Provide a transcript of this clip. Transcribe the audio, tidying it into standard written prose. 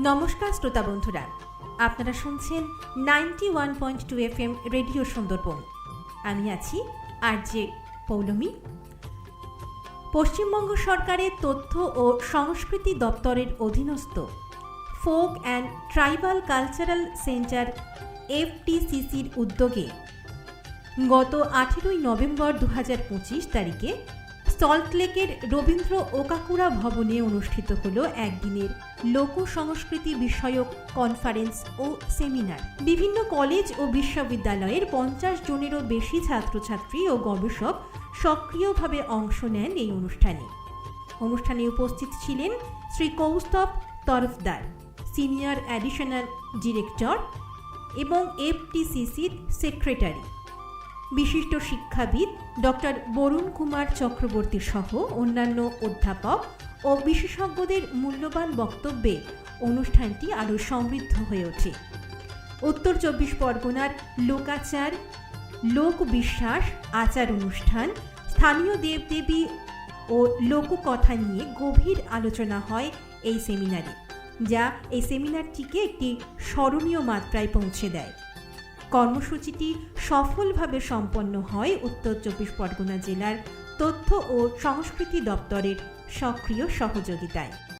নমস্কার শ্রোতা বন্ধুরা, আপনারা শুনছেন 91.2 FM রেডিও সুন্দরবন। আমি আছি আরজে পৌলমী। পশ্চিমবঙ্গ সরকারের তথ্য ও সংস্কৃতি দপ্তরের অধীনস্থ folk and tribal cultural centre FTCCর উদ্যোগে গত 18 নভেম্বর 2025 তারিখে সল্টলেকের রবীন্দ্র ওকাকুরা ভবনে অনুষ্ঠিত হল একদিনের লোক সংস্কৃতি বিষয়ক কনফারেন্স ও সেমিনার। বিভিন্ন কলেজ ও বিশ্ববিদ্যালয়ের 50 জনেরও বেশি ছাত্রছাত্রী ও গবেষক সক্রিয়ভাবে অংশ নেন এই অনুষ্ঠানে উপস্থিত ছিলেন Shri Kaustav Tarafdar, senior additional director এবং FTCCর সেক্রেটারি, বিশিষ্ট শিক্ষাবিদ ডক্টর বরুণ কুমার চক্রবর্তী সহ অন্যান্য অধ্যাপক ও বিশেষজ্ঞদের মূল্যবান বক্তব্যে অনুষ্ঠানটি আরও সমৃদ্ধ হয়ে ওঠে। উত্তর 24 পরগনার লোকাচার, লোকবিশ্বাস, আচার অনুষ্ঠান, স্থানীয় দেবদেবী ও লোককথা নিয়ে গভীর আলোচনা হয় এই সেমিনারে, যা এই সেমিনারটিকে একটি স্মরণীয় মাত্রায় পৌঁছে দেয়। কর্মসূচিটি সফলভাবে সম্পন্ন হয় উত্তর 24 পরগনা জেলার তথ্য ও সংস্কৃতি দপ্তরের সক্রিয় সহযোগিতায়।